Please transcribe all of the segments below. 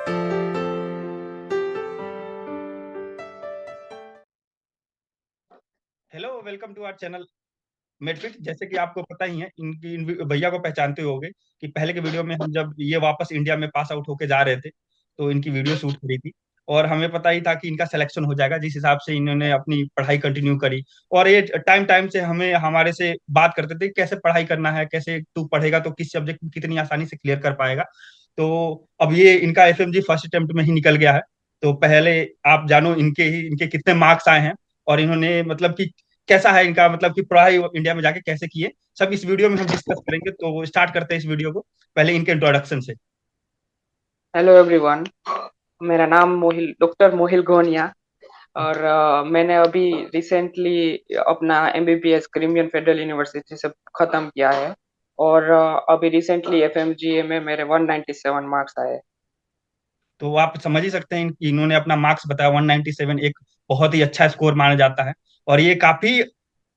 Hello, welcome to our channel MedFit. जैसे कि आपको पता ही है, इन भैया को पहचानते होंगे कि पहले के वीडियो में हम जब ये वापस इंडिया में पास आउट होके जा रहे थे तो इनकी वीडियो शूट करी थी। और हमें पता ही था कि इनका सिलेक्शन हो जाएगा, जिस हिसाब से इन्होंने अपनी पढ़ाई कंटिन्यू करी। और ये टाइम टाइम से हमें हमारे से बात करते थे कि कैसे पढ़ाई करना है, कैसे तू पढ़ेगा तो किस सब्जेक्ट में कितनी आसानी से क्लियर कर पाएगा। तो अब ये इनका एफएमजी फर्स्ट अटेम्प्ट में ही निकल गया है। तो पहले आप जानो इनके कितने मार्क्स आए हैं, और इन्होंने मतलब कि कैसा है इनका मतलब कि पढ़ाई इंडिया में जाके कैसे किए, सब इस वीडियो में हम डिस्कस करेंगे। तो स्टार्ट करते हैं इस वीडियो को पहले इनके इंट्रोडक्शन से। Hello everyone. मेरा नाम डॉक्टर मोहिल गोनिया। और मैंने अभी रिसेंटली अपना एमबीबीएस क्रिमियन फेडरल यूनिवर्सिटी से खत्म किया है। और अभी रिसेंटली एफएमजीए में मेरे 197 मार्क्स आए। तो आप समझ ही सकते हैं कि इन्होंने अपना मार्क्स बताया 197, एक बहुत ही अच्छा स्कोर माना जाता है। और ये काफी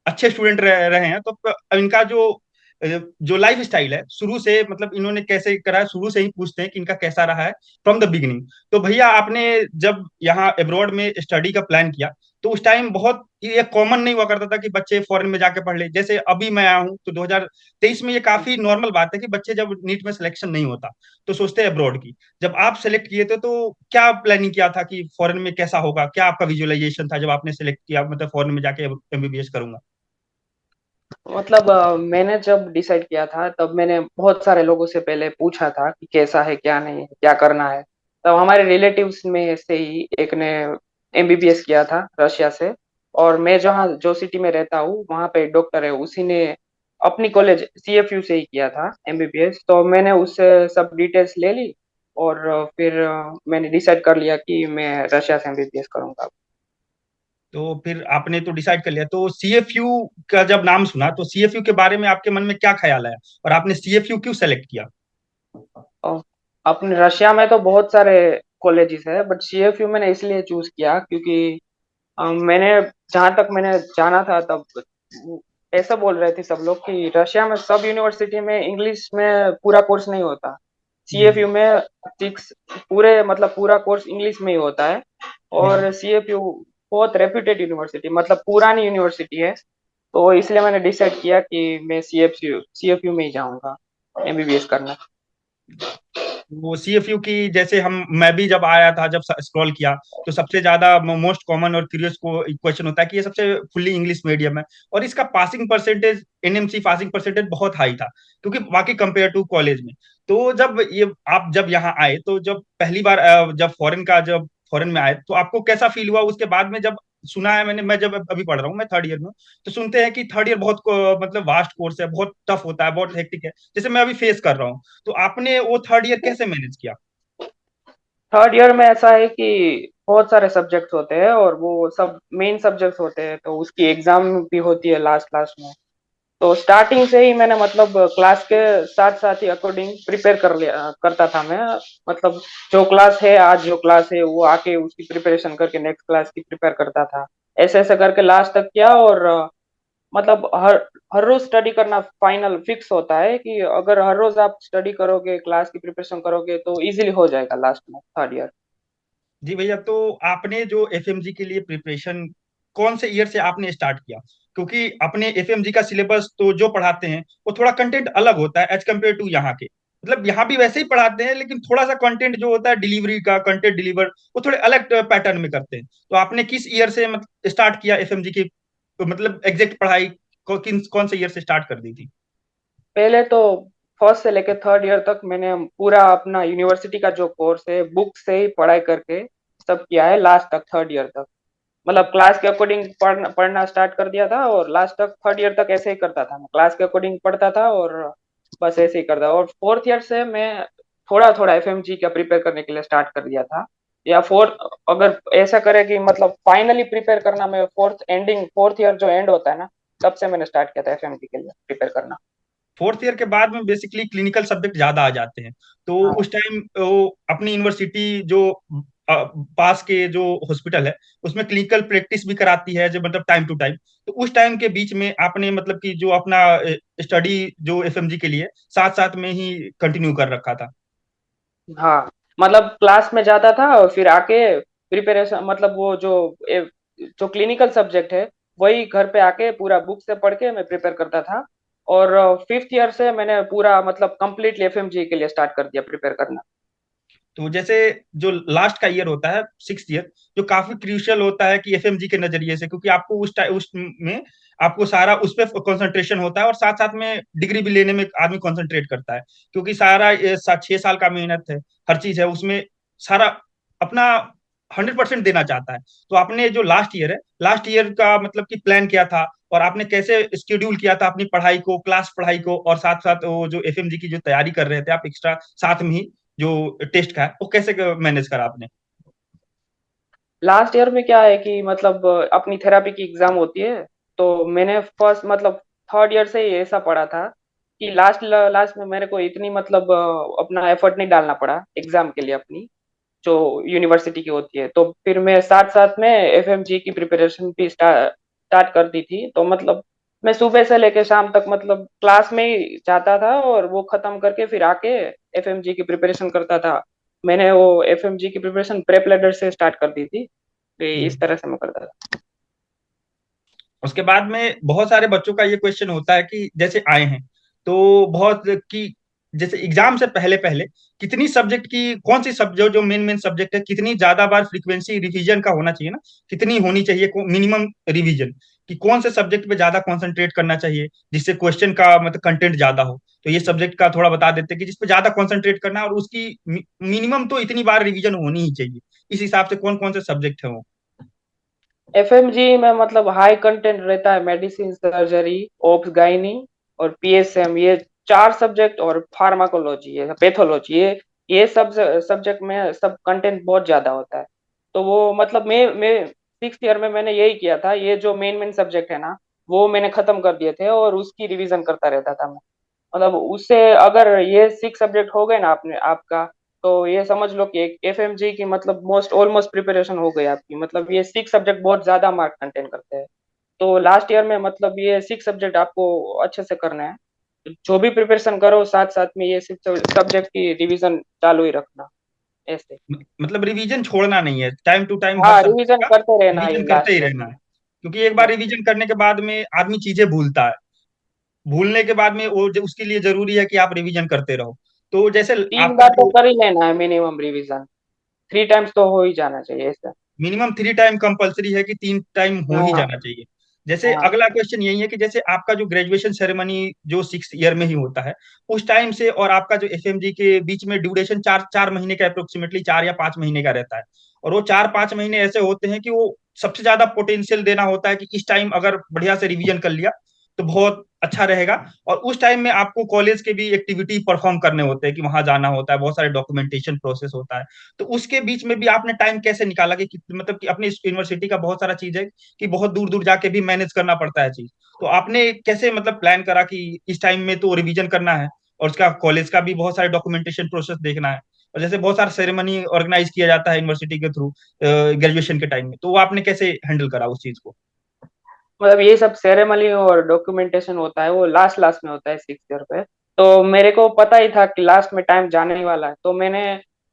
अच्छे स्टूडेंट रहे हैं। तो इनका जो लाइफ स्टाइल है शुरू से, मतलब इन्होंने कैसे करा है, शुरू से ही पूछते हैं कि इनका कैसा रहा है फ्रॉम द बिगिनिंग। तो भैया, आपने जब यहाँ अब्रॉड में स्टडी का प्लान किया तो उस टाइम बहुत ये कॉमन नहीं हुआ करता था कि बच्चे फॉरेन में जाके पढ़ ले। जैसे अभी मैं आया हूँ तो 2023 में ये काफी नॉर्मल बात है कि बच्चे जब नीट में सिलेक्शन नहीं होता तो सोचते हैं अब्रॉड की। जब आप सेलेक्ट किए थे तो क्या प्लानिंग किया था कि फॉरेन में कैसा होगा, क्या आपका विजुअलाइजेशन था जब आपने सेलेक्ट किया, मतलब फॉरेन में जाके एमबीबीएस करूंगा? मतलब मैंने जब डिसाइड किया था तब मैंने बहुत सारे लोगों से पहले पूछा था कि कैसा है, क्या नहीं है, क्या करना है। तब हमारे रिलेटिव्स में से ही एक ने एमबीबीएस किया था रशिया से। और मैं जहाँ जो सिटी में रहता हूँ वहाँ पे एक डॉक्टर है, उसी ने अपनी कॉलेज सीएफयू से ही किया था एमबीबीएस। तो मैंने उससे सब डिटेल्स ले ली। और फिर मैंने डिसाइड कर लिया कि मैं रशिया से एमबीबीएस करूंगा। तो फिर आपने तो डिसाइड कर लिया, तो सीएफयू का जब नाम सुना तो सीएफयू के बारे में आपके मन में क्या ख्याल आया, और आपने सीएफयू क्यों सेलेक्ट किया? और अपने रशिया में तो बहुत सारे कॉलेजेस है, बट सीएफयू मैंने इसलिए चूज किया क्योंकि मैंने जहाँ तक मैंने जाना था तब ऐसा बोल रहे थे सब लोग कि रशिया में सब यूनिवर्सिटी में इंग्लिश में पूरा कोर्स नहीं होता। जी। सीएफयू में सिक्स पूरे मतलब पूरा कोर्स इंग्लिश में ही होता है। जी। और सीएफयू बहुत रेप्यूटेड यूनिवर्सिटी, मतलब पुरानी यूनिवर्सिटी है। तो इसलिए मैंने डिसाइड किया कि मैं सीएफयू में ही जाऊंगा एमबीबीएस करना। वो सीएफयू की, जैसे हम मैं भी जब आया था, जब स्क्रॉल किया तो सबसे ज्यादा मोस्ट कॉमन और क्यूरियस को क्वेश्चन होता है कि ये सबसे फुल्ली इंग्लिश मीडियम है, और इसका passing percentage, NMC passing percentage बहुत हाई था क्योंकि बाकी कंपेयर टू कॉलेज में। तो जब ये आप जब यहाँ आए तो जब पहली बार जब फॉरेन में आए तो आपको कैसा फील हुआ? उसके बाद में जब सुना है मैंने, मैं जब अभी पढ़ रहा हूँ, मैं थर्ड ईयर में हूँ, तो सुनते हैं कि थर्ड ईयर बहुत मतलब वास्ट कोर्स है, बहुत टफ होता है, बहुत हेक्टिक है, जैसे मैं अभी फेस कर रहा हूँ। तो आपने वो थर्ड ईयर कैसे मैनेज किया? थर्ड ईयर में ऐसा है कि बहुत सारे सब्जेक्ट्स होते हैं और वो सब मेन सब्जेक्ट्स होते हैं, तो उसकी एग्जाम भी होती है लास्ट लास्ट में। तो स्टार्टिंग से ही मैंने मतलब क्लास के साथ साथ ही अकॉर्डिंग प्रिपेयर कर लिया करता था मैं। मतलब जो क्लास है, आज जो क्लास है वो आके उसकी प्रिपरेशन करके नेक्स्ट क्लास की प्रिपेयर करता था। ऐसे ऐसे करके लास्ट तक किया। और मतलब हर हर रोज स्टडी करना फाइनल फिक्स होता है कि अगर हर रोज आप स्टडी करोगे, क्लास की प्रिपरेशन करोगे तो इजीली हो जाएगा लास्ट में थर्ड ईयर। जी भैया, तो आपने जो एफएमजी के लिए प्रिपरेशन कौन से ईयर से आपने स्टार्ट किया? क्योंकि अपने एफएमजी का सिलेबस तो जो पढ़ाते हैं वो थोड़ा कंटेंट अलग होता है एज कम्पेयर टू यहाँ के। मतलब यहाँ भी वैसे ही पढ़ाते हैं, लेकिन थोड़ा सा कंटेंट जो होता है डिलीवरी का, कंटेंट डिलीवर वो थोड़े अलग पैटर्न में करते हैं। तो आपने किस ईयर से मतलब स्टार्ट किया एफएमजी की, तो मतलब एग्जैक्ट पढ़ाई कौन से ईयर से स्टार्ट कर दी थी? पहले तो फर्स्ट से लेकर थर्ड ईयर तक मैंने पूरा अपना यूनिवर्सिटी का जो कोर्स है बुक से ही पढ़ाई करके सब किया है लास्ट तक थर्ड ईयर तक। मतलब क्लास के अकॉर्डिंग पढ़ना स्टार्ट कर दिया था और लास्ट तक थर्ड ईयर तक ऐसे ही करता था। मैं क्लास के अकॉर्डिंग पढ़ता था और बस ऐसे ही करता। और फोर्थ ईयर से मैं थोड़ा थोड़ा एफएमजी का प्रिपेयर करने के लिए स्टार्ट कर दिया था। या फोर्थ, अगर ऐसा करे कि मतलब फाइनली प्रिपेयर करना, मैं फोर्थ ईयर जो एंड होता है ना, तब से मैंने स्टार्ट किया था एफएमजी के लिए प्रिपेयर करना। फोर्थ ईयर के बाद में बेसिकली क्लिनिकल सब्जेक्ट ज्यादा आ जाते हैं। तो हाँ। उस टाइम अपनी यूनिवर्सिटी जो पास के जो हॉस्पिटल है उसमें क्लिनिकल प्रैक्टिस भी कराती है, जो मतलब टाइम टू टाइम। तो उस टाइम के बीच में आपने मतलब कि जो अपना स्टडी जो एफएमजी के लिए साथ साथ में ही कंटिन्यू कर रखा था? हाँ, मतलब क्लास में जाता था और फिर आके प्रिपरेशन, मतलब वो जो क्लिनिकल सब्जेक्ट है वही घर पे आके पूरा बुक से पढ़ के मैं प्रिपेयर करता था। और फिफ्थ ईयर से मैंने पूरा मतलब कंप्लीटली एफएमजी के लिए स्टार्ट कर दिया प्रिपेयर करना। तो जैसे जो लास्ट का ईयर होता है, सिक्स ईयर, जो काफी क्रूशियल होता है कि एफएमजी के नजरिए से, क्योंकि आपको उस में आपको सारा उस पर कंसंट्रेशन होता है और साथ साथ में डिग्री भी लेने में आदमी कंसंट्रेट करता है, क्योंकि सारा ये 6 साल का मेहनत है, हर चीज है उसमें, सारा अपना 100% देना चाहता है। तो आपने जो लास्ट ईयर है, लास्ट ईयर का मतलब कि प्लान क्या था, और आपने कैसे स्केड्यूल किया था अपनी पढ़ाई को, क्लास पढ़ाई को, और साथ साथ वो जो एफएमजी की जो तैयारी कर रहे थे आप एक्स्ट्रा साथ में ही, जो टेस्ट का है, वो कैसे मैनेज करा आपने? लास्ट ईयर में क्या है कि मतलब अपनी थेरापी की एग्जाम होती है। तो मैंने फर्स्ट मतलब थर्ड ईयर से ही ऐसा पढ़ा था कि लास्ट लास्ट में मेरे को इतनी मतलब अपना एफर्ट नहीं डालना पड़ा एग्जाम के लिए अपनी, जो यूनिवर्सिटी की होती है। तो फिर मैं साथ साथ में एफएमजी की प्रिपरेशन भी स्टार्ट कर दी थी। तो मतलब मैं सुबह से लेकर शाम तक मतलब क्लास में ही जाता था और वो खत्म करके फिर आके एफएमजी की प्रिपरेशन करता था। मैंने वो एफएमजी की प्रिपरेशन प्रेप लेडर से स्टार्ट कर दी थी। तो इस तरह से मैं करता था। उसके बाद में बहुत सारे बच्चों का ये क्वेश्चन होता है कि जैसे आए हैं, तो बहुत कि जैसे एग्जाम से पहले पहले कितनी सब्जेक्ट की, कौन सी सब्जेक्ट जो मेन मेन सब्जेक्ट है, कितनी ज्यादा बार फ्रीक्वेंसी रिवीजन का होना चाहिए ना, कितनी होनी चाहिए मिनिमम रिवीजन, कि कौन से सब्जेक्ट पे ज्यादा कंसंट्रेट करना चाहिए जिससे क्वेश्चन का मतलब कंटेंट ज्यादा हो। तो ये सब्जेक्ट का थोड़ा बता देते हैं कि जिस पे ज्यादा कंसंट्रेट करना है और उसकी मिनिमम तो इतनी बार रिवीजन होनी ही चाहिए, इस हिसाब से कौन कौन से सब्जेक्ट है वो। एफएमजी में मतलब हाई कंटेंट रहता है मेडिसिन, सर्जरी, ओब्स गाइनी और पीएसएम, ये चार सब्जेक्ट, और फार्माकोलॉजी, ये पैथोलॉजी, ये सब सब्जेक्ट में सब कंटेंट बहुत ज्यादा होता है। तो वो मतलब मैं सिक्स ईयर में मैंने यही किया था, ये जो मेन मेन सब्जेक्ट है ना वो मैंने खत्म कर दिए थे और उसकी रिवीजन करता रहता था मैं। मतलब उससे अगर ये सिक्स सब्जेक्ट हो गए ना आपने आपका, तो ये समझ लो कि एक एफएमजी की मतलब मोस्ट ऑलमोस्ट प्रिपरेशन हो गई आपकी। मतलब ये सिक्स सब्जेक्ट बहुत ज्यादा मार्क कंटेन करते हैं। तो लास्ट ईयर में मतलब ये सिक्स सब्जेक्ट आपको अच्छे से करना है। तो जो भी प्रिपरेशन करो साथ साथ में ये सिक्स सब्जेक्ट की रिवीजन चालू ही रखना, ऐसे। मतलब रिवीजन छोड़ना नहीं है, टाइम टू टाइम हर हाँ, सब्जेक्ट रिवीजन का करते रहना है रिवीजन करते लास्ट ही ईयर रहना में। है, क्योंकि एक बार रिवीजन करने के बाद में आदमी चीजें भूलता है, भूलने के बाद में वो उसके लिए जरूरी है कि आप रिवीजन करते रहो। तो जैसे तीन आपका बार तो जो कर ही लेना है मिनिमम रिवीजन, थ्री टाइम्स तो हो ही जाना चाहिए ऐसा। मिनिमम 3 टाइम कंपलसरी है कि 3 टाइम हो ही हाँ। जाना चाहिए। जैसे हाँ। अगला क्वेश्चन यही है कि जैसे आपका जो ग्रेजुएशन सेरेमनी जो सिक्स ईयर में ही होता है, उस टाइम से और आपका जो एफएमजी के बीच में ड्यूरेशन 4 4 महीने का, अप्रोक्सीमेटली 4 या 5 महीने का रहता है। और वो 4 5 महीने ऐसे होते हैं कि वो सबसे ज्यादा पोटेंशियल देना होता है कि इस टाइम अगर बढ़िया से रिवीजन कर लिया तो बहुत अच्छा रहेगा। और उस टाइम में आपको कॉलेज के भी एक्टिविटी परफॉर्म करने होते हैं, कि वहां जाना होता है, बहुत सारे डॉक्यूमेंटेशन प्रोसेस होता है। तो उसके बीच में भी आपने टाइम कैसे निकाला कि मतलब कि अपनी यूनिवर्सिटी का बहुत सारा चीज है कि बहुत दूर दूर जाके भी मैनेज करना पड़ता है चीज। तो आपने कैसे मतलब प्लान करा कि इस टाइम में तो रिवीजन करना है, और उसका कॉलेज का भी बहुत सारे डॉक्यूमेंटेशन प्रोसेस देखना है, और जैसे बहुत सारा सेरेमनी ऑर्गेनाइज किया जाता है यूनिवर्सिटी के थ्रू ग्रेजुएशन के टाइम में, तो वो आपने कैसे हैंडल करा उस चीज को? मतलब ये सब सेरेमनी और डॉक्यूमेंटेशन होता है वो लास्ट लास्ट में होता है सिक्स ईयर पे। तो मेरे को पता ही था कि लास्ट में टाइम जाने ही वाला है, तो मैंने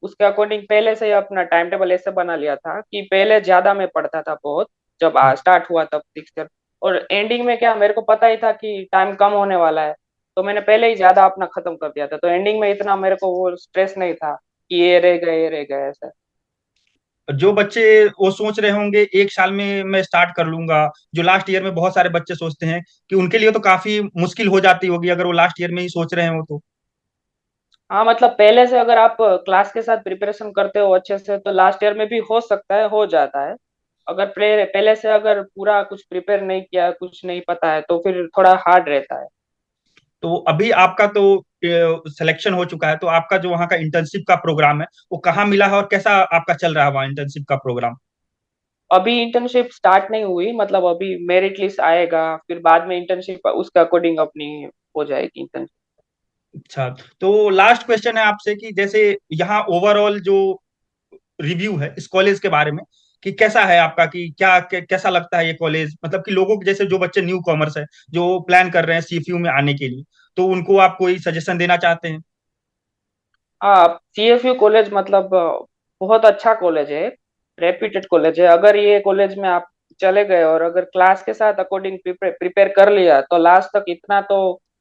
उसके अकॉर्डिंग पहले से ही अपना टाइम टेबल ऐसे बना लिया था कि पहले ज्यादा मैं पढ़ता था बहुत, जब स्टार्ट हुआ तब सिक्स ईयर। और एंडिंग में क्या, मेरे को पता ही था कि टाइम कम होने वाला है, तो मैंने पहले ही ज्यादा अपना खत्म कर दिया था। तो एंडिंग में इतना मेरे को वो स्ट्रेस नहीं था कि ये रह गए ऐसा। जो बच्चे वो सोच रहे होंगे 1 साल में मैं स्टार्ट कर लूंगा, जो लास्ट ईयर में बहुत सारे बच्चे सोचते हैं, कि उनके लिए तो काफी मुश्किल हो जाती होगी अगर वो लास्ट ईयर में ही सोच रहे हो तो। हाँ, मतलब पहले से अगर आप क्लास के साथ प्रिपरेशन करते हो अच्छे से तो लास्ट ईयर में भी हो सकता है, हो जाता है। अगर पहले से अगर पूरा कुछ प्रिपेयर नहीं किया, कुछ नहीं पता है, तो फिर थोड़ा हार्ड रहता है। तो अभी आपका तो सिलेक्शन हो चुका है, तो आपका जो वहाँ का इंटर्नशिप का प्रोग्राम है वो कहाँ मिला है, और कैसा आपका चल रहा है वहाँ इंटर्नशिप का प्रोग्राम? अभी इंटर्नशिप स्टार्ट नहीं हुई, मतलब अभी मेरिट लिस्ट आएगा फिर बाद में इंटर्नशिप उसके अकॉर्डिंग अपनी हो जाएगी इंटर्नशिप। अच्छा, तो लास्ट क्वेश्चन है आपसे कि जैसे यहाँ ओवरऑल जो रिव्यू है इस कॉलेज के बारे में, कि कैसा है आपका, कि कैसा लगता है ये कॉलेज, मतलब कि लोगों के जैसे जो बच्चे न्यू कॉमर्स है, जो प्लान कर रहे हैं सीएफयू में आने के लिए, तो उनको आप कोई सजेशन देना चाहते हैं? हाँ, सीएफयू कॉलेज मतलब बहुत अच्छा कॉलेज है, रेप्यूटेड कॉलेज है। अगर ये कॉलेज में आप चले गए और अगर क्लास के साथ अकॉर्डिंग प्रिपेयर कर लिया तो लास्ट तक इतना तो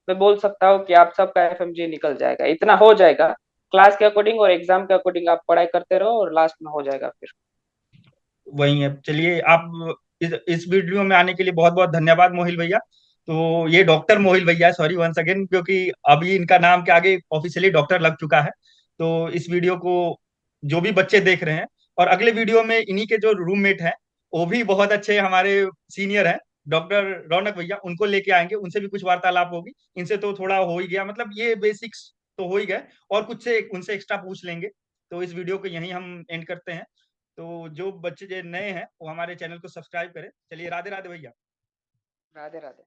मैं बोल सकता हूँ कि आप सबका एफएमजी निकल जाएगा, इतना हो जाएगा। क्लास के अकॉर्डिंग और एग्जाम के अकॉर्डिंग आप पढ़ाई करते रहो और लास्ट में हो जाएगा फिर। वही है। चलिए, आप इस वीडियो में आने के लिए बहुत बहुत धन्यवाद मोहिल भैया। तो ये डॉक्टर मोहिल भैया, सॉरी वंस अगेन, क्योंकि अभी इनका नाम के आगे ऑफिशियली डॉक्टर लग चुका है। तो इस वीडियो को जो भी बच्चे देख रहे हैं, और अगले वीडियो में इन्हीं के जो रूममेट हैं, वो भी बहुत अच्छे हमारे सीनियर हैं, डॉक्टर रौनक भैया, उनको लेके आएंगे, उनसे भी कुछ वार्तालाप होगी। इनसे तो थोड़ा हो ही गया, मतलब ये बेसिक्स तो हो ही गए, और कुछ से उनसे एक्स्ट्रा पूछ लेंगे। तो इस वीडियो को यहीं हम एंड करते हैं। तो जो बच्चे जो नए हैं वो हमारे चैनल को सब्सक्राइब करें। चलिए, राधे राधे भैया। राधे राधे।